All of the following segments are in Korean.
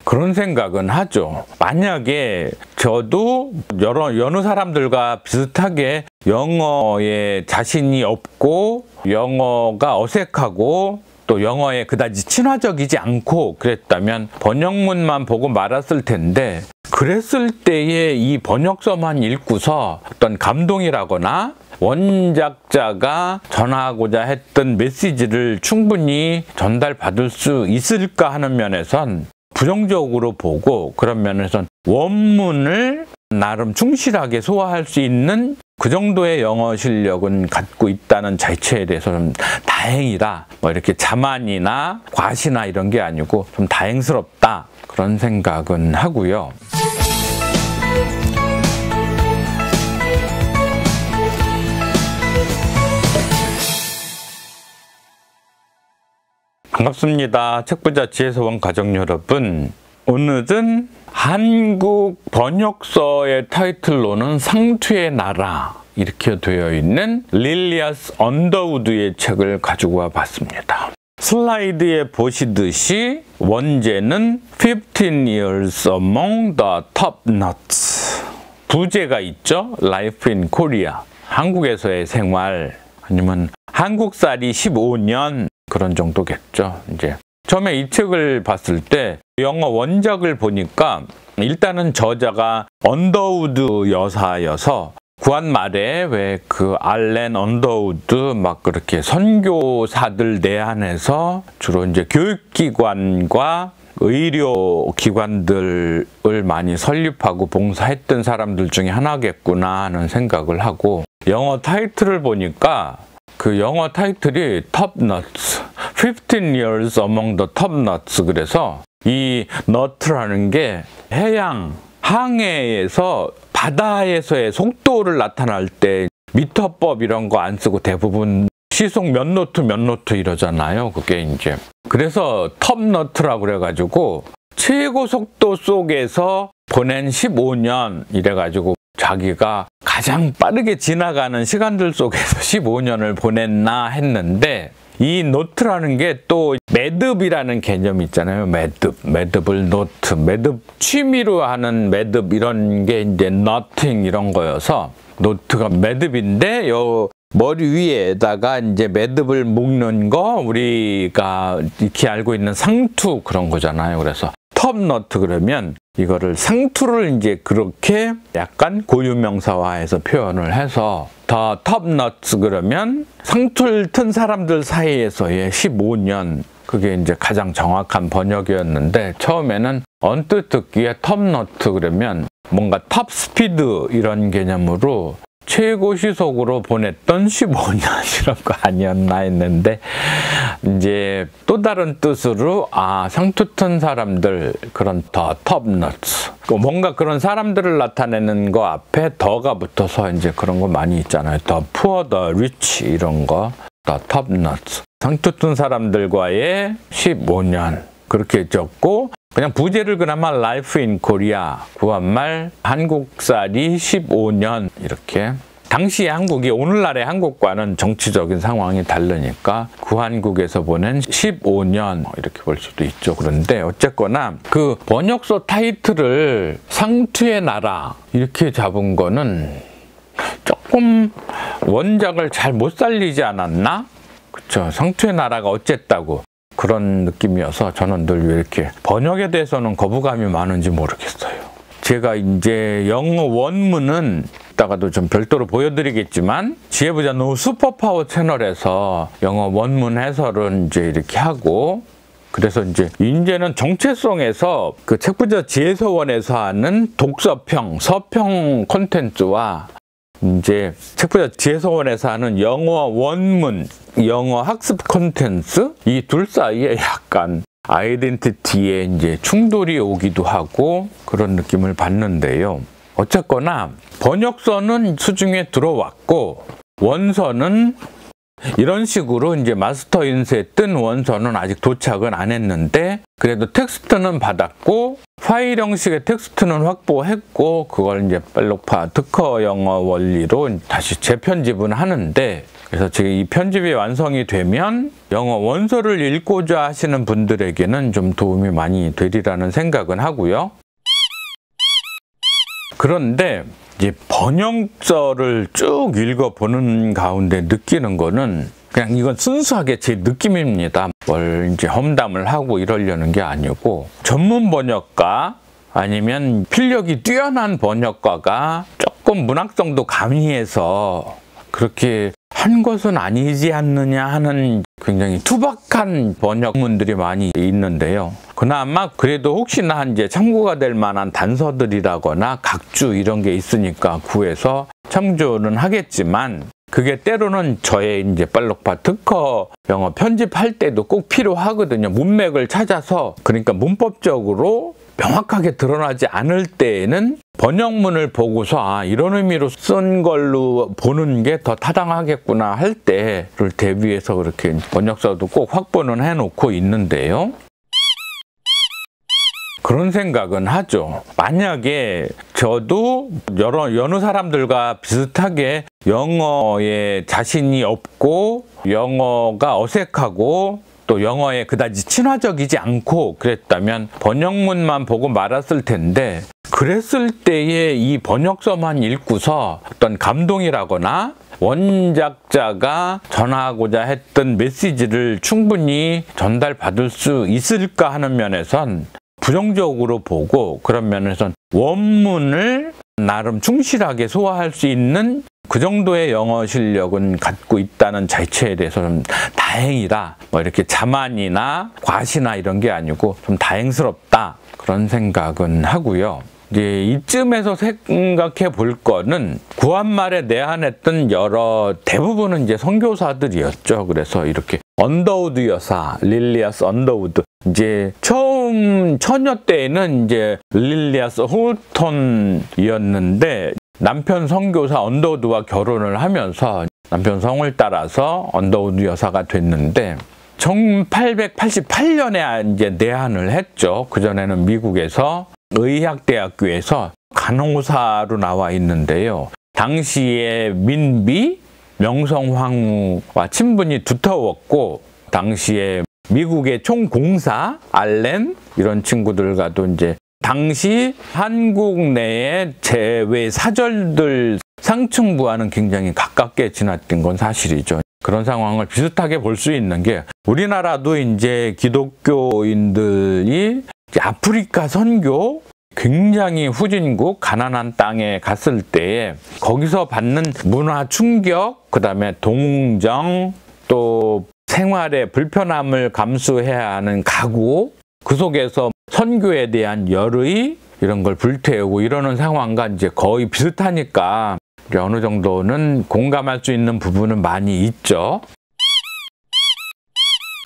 그런 생각은 하죠. 만약에 저도 여러 사람들과 비슷하게 영어에 자신이 없고 영어가 어색하고 또 영어에 그다지 친화적이지 않고 그랬다면 번역문만 보고 말았을 텐데, 그랬을 때에 이 번역서만 읽고서 어떤 감동이라거나 원작자가 전하고자 했던 메시지를 충분히 전달받을 수 있을까 하는 면에선 부정적으로 보고, 그런 면에선 원문을 나름 충실하게 소화할 수 있는 그 정도의 영어 실력은 갖고 있다는 자체에 대해서는 다행이다, 뭐 이렇게 자만이나 과시나 이런 게 아니고 좀 다행스럽다, 그런 생각은 하고요. 반갑습니다. 책부자 지혜서원 가족 여러분, 오늘은 한국 번역서의 타이틀로는 상투의 나라 이렇게 되어 있는 릴리아스 언더우드의 책을 가지고 와 봤습니다. 슬라이드에 보시듯이 원제는 15 years among the top nuts. 부제가 있죠. Life in Korea. 한국에서의 생활, 아니면 한국살이 15년, 그런 정도겠죠. 이제 처음에 이 책을 봤을 때 영어 원작을 보니까 일단은 저자가 언더우드 여사여서 구한 말에 왜 그 알렌 언더우드 막 그렇게 선교사들 내한해서 주로 이제 교육기관과 의료기관들을 많이 설립하고 봉사했던 사람들 중에 하나겠구나 하는 생각을 하고, 영어 타이틀을 보니까 그 영어 타이틀이 Top Nuts, 15 years among the top nuts. 그래서 이 nut라는 게 해양, 항해에서 바다에서의 속도를 나타날 때 미터법 이런 거 안 쓰고 대부분 시속 몇 노트 이러잖아요. 그게 이제 그래서 top nut라고 그래가지고 최고 속도 속에서 보낸 15년 이래가지고 자기가 가장 빠르게 지나가는 시간들 속에서 15년을 보냈나 했는데, 이 노트라는 게 또 매듭이라는 개념이 있잖아요. 매듭을 노트, 매듭 취미로 하는 매듭 이런 게 이제 nothing 이런 거여서 노트가 매듭인데 요 머리 위에다가 이제 매듭을 묶는 거 우리가 이렇게 알고 있는 상투 그런 거잖아요. 그래서 톱너트 그러면 이거를 상투를 이제 그렇게 약간 고유명사화해서 표현을 해서 더 톱너츠 그러면 상투를 튼 사람들 사이에서의 15년, 그게 이제 가장 정확한 번역이었는데, 처음에는 언뜻 듣기에 톱너트 그러면 뭔가 탑 스피드 이런 개념으로 최고 시속으로 보냈던 15년 이런 거 아니었나 했는데, 이제 또 다른 뜻으로 상투 튼 사람들, 그런 더 톱너츠, 뭔가 그런 사람들을 나타내는 거 앞에 더가 붙어서 이제 그런 거 많이 있잖아요. 더 푸어, 더 리치 이런 거, 더 톱너츠, 상투 튼 사람들과의 15년 그렇게 적고, 그냥 부제를 그나마 Life in Korea, 구한말 한국살이 15년 이렇게. 당시의 한국이 오늘날의 한국과는 정치적인 상황이 다르니까 구한국에서 보낸 15년 이렇게 볼 수도 있죠. 그런데 어쨌거나 그 번역서 타이틀을 상투의 나라 이렇게 잡은 거는 조금 원작을 잘 못 살리지 않았나? 그쵸? 상투의 나라가 어쨌다고 그런 느낌이어서 저는 늘 왜 이렇게 번역에 대해서는 거부감이 많은지 모르겠어요. 제가 이제 영어 원문은 이따가도 좀 별도로 보여드리겠지만, 지혜부자 노 슈퍼파워 채널에서 영어 원문 해설은 이제 이렇게 하고, 그래서 이제는 정체성에서 그 책부자 지혜서원에서 하는 독서평, 서평 콘텐츠와 이제 책부자 지혜서원에서 하는 영어 원문, 영어 학습 콘텐츠, 이 둘 사이에 약간 아이덴티티에 이제 충돌이 오기도 하고 그런 느낌을 받는데요. 어쨌거나 번역서는 수중에 들어왔고, 원서는 이런 식으로 이제 마스터 인쇄 뜬 원서는 아직 도착은 안 했는데, 그래도 텍스트는 받았고 파일 형식의 텍스트는 확보했고 그걸 이제 빨록파 특허 영어 원리로 다시 재편집은 하는데, 그래서 지금 이 편집이 완성이 되면 영어 원서를 읽고자 하시는 분들에게는 좀 도움이 많이 되리라는 생각은 하고요. 그런데 이제 번역서를 쭉 읽어보는 가운데 느끼는 거는 그냥 이건 순수하게 제 느낌입니다. 뭘 이제 험담을 하고 이러려는 게 아니고, 전문 번역가 아니면 필력이 뛰어난 번역가가 조금 문학성도 가미해서 그렇게 한 것은 아니지 않느냐 하는 굉장히 투박한 번역문들이 많이 있는데요. 그나마 그래도 혹시나 이제 참고가 될 만한 단서들이라거나 각주 이런 게 있으니까 구해서 참조는 하겠지만, 그게 때로는 저의 이제 빨록파 특허 영어 편집할 때도 꼭 필요하거든요. 문맥을 찾아서, 그러니까 문법적으로 명확하게 드러나지 않을 때에는 번역문을 보고서 이런 의미로 쓴 걸로 보는 게 더 타당하겠구나 할 때를 대비해서 그렇게 번역서도 꼭 확보는 해놓고 있는데요. 그런 생각은 하죠. 만약에 저도 여러 사람들과 비슷하게 영어에 자신이 없고 영어가 어색하고 또 영어에 그다지 친화적이지 않고 그랬다면 번역문만 보고 말았을 텐데, 그랬을 때에 이 번역서만 읽고서 어떤 감동이라거나 원작자가 전하고자 했던 메시지를 충분히 전달받을 수 있을까 하는 면에선 부정적으로 보고, 그런 면에선 원문을 나름 충실하게 소화할 수 있는 그 정도의 영어 실력은 갖고 있다는 자체에 대해서 좀 다행이다, 뭐 이렇게 자만이나 과시나 이런 게 아니고 좀 다행스럽다, 그런 생각은 하고요. 이제 이쯤에서 생각해 볼 거는 구한말에 내한했던 대부분은 이제 선교사들이었죠. 그래서 이렇게 언더우드 여사, 릴리아스 언더우드, 이제 처음 처녀 때에는 이제 릴리아스 홀턴이었는데 남편 선교사 언더우드와 결혼을 하면서 남편 성을 따라서 언더우드 여사가 됐는데, 1888년에 이제 내한을 했죠. 그전에는 미국에서 의학대학교에서 간호사로 나와 있는데요. 당시에 민비, 명성황후와 친분이 두터웠고, 당시에 미국의 총공사 알렌 이런 친구들과도 이제 당시 한국 내의 재외 사절들 상층부와는 굉장히 가깝게 지냈던 건 사실이죠. 그런 상황을 비슷하게 볼 수 있는 게, 우리나라도 이제 기독교인들이 아프리카 선교, 굉장히 후진국 가난한 땅에 갔을 때에 거기서 받는 문화 충격, 그다음에 동정, 또 생활의 불편함을 감수해야 하는 각오, 그 속에서 선교에 대한 열의 이런 걸 불태우고 이러는 상황과 이제 거의 비슷하니까 어느 정도는 공감할 수 있는 부분은 많이 있죠.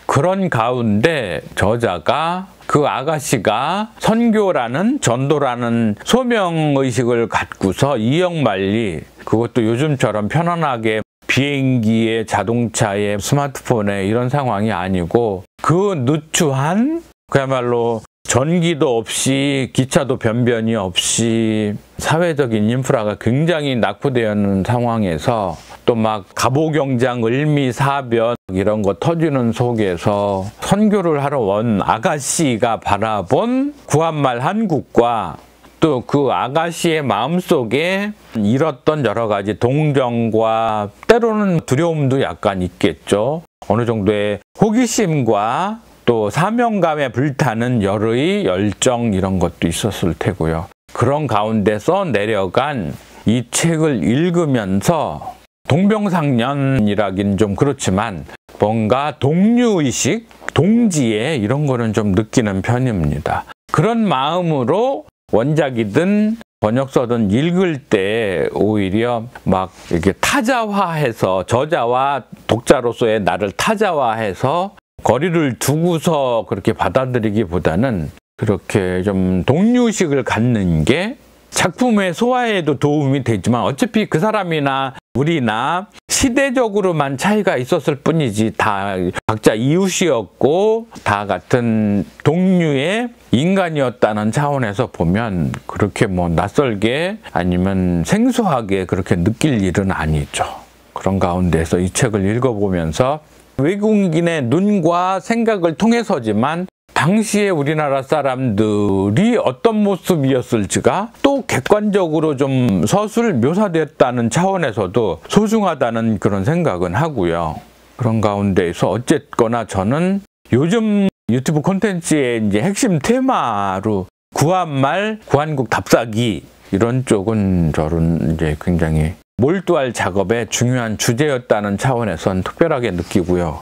그런 가운데 저자가 그 아가씨가 선교라는, 전도라는 소명의식을 갖고서 이역만리, 그것도 요즘처럼 편안하게 비행기에, 자동차에, 스마트폰에 이런 상황이 아니고 그 누추한, 그야말로 전기도 없이 기차도 변변이 없이 사회적인 인프라가 굉장히 낙후되어 있는 상황에서 또 막 갑오경장, 을미사변 이런 거 터지는 속에서 선교를 하러 온 아가씨가 바라본 구한말 한국과 또 그 아가씨의 마음속에 잃었던 여러 가지 동정과 때로는 두려움도 약간 있겠죠. 어느 정도의 호기심과 또 사명감에 불타는 열의, 열정 이런 것도 있었을 테고요. 그런 가운데서 내려간 이 책을 읽으면서 동병상련이라긴 좀 그렇지만 뭔가 동료의식, 동지애 이런 거는 좀 느끼는 편입니다. 그런 마음으로 원작이든 번역서든 읽을 때 오히려 막 이렇게 타자화해서, 저자와 독자로서의 나를 타자화해서 거리를 두고서 그렇게 받아들이기보다는 그렇게 좀 동료의식을 갖는 게 작품의 소화에도 도움이 되지만, 어차피 그 사람이나 우리나 시대적으로만 차이가 있었을 뿐이지 다 각자 이웃이었고 다 같은 동류의 인간이었다는 차원에서 보면 그렇게 뭐 낯설게 아니면 생소하게 그렇게 느낄 일은 아니죠. 그런 가운데서 이 책을 읽어보면서 외국인의 눈과 생각을 통해서지만 당시에 우리나라 사람들이 어떤 모습이었을지가 또 객관적으로 좀 서술 묘사됐다는 차원에서도 소중하다는 그런 생각은 하고요. 그런 가운데에서 어쨌거나 저는 요즘 유튜브 콘텐츠의 이제 핵심 테마로 구한말, 구한국 답사기 이런 쪽은 저는 이제 굉장히 몰두할 작업의 중요한 주제였다는 차원에선 특별하게 느끼고요.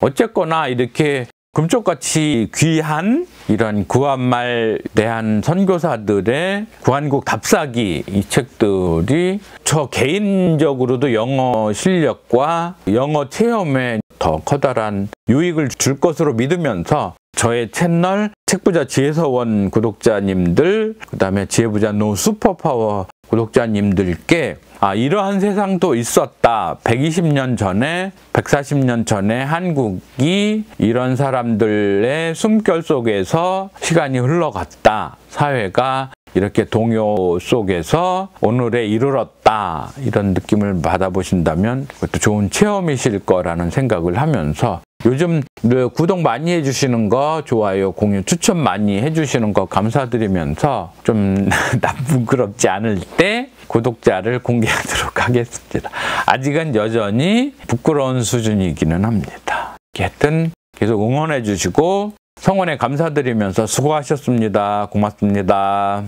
어쨌거나 이렇게 금쪽같이 귀한 이런 구한말 대한 선교사들의 구한국 답사기 이 책들이 저 개인적으로도 영어 실력과 영어 체험에 더 커다란 유익을 줄 것으로 믿으면서 저의 채널 책부자 지혜서원 구독자님들, 그 다음에 지혜부자 노 슈퍼파워 구독자님들께 이러한 세상도 있었다. 120년 전에, 140년 전에 한국이 이런 사람들의 숨결 속에서 시간이 흘러갔다. 사회가 이렇게 동요 속에서 오늘에 이르렀다. 이런 느낌을 받아보신다면 그것도 좋은 체험이실 거라는 생각을 하면서 요즘 구독 많이 해주시는 거, 좋아요, 공유, 추천 많이 해주시는 거 감사드리면서 좀 부끄럽지 않을 때 구독자를 공개하도록 하겠습니다. 아직은 여전히 부끄러운 수준이기는 합니다. 하여튼 계속 응원해 주시고 성원에 감사드리면서 수고하셨습니다. 고맙습니다.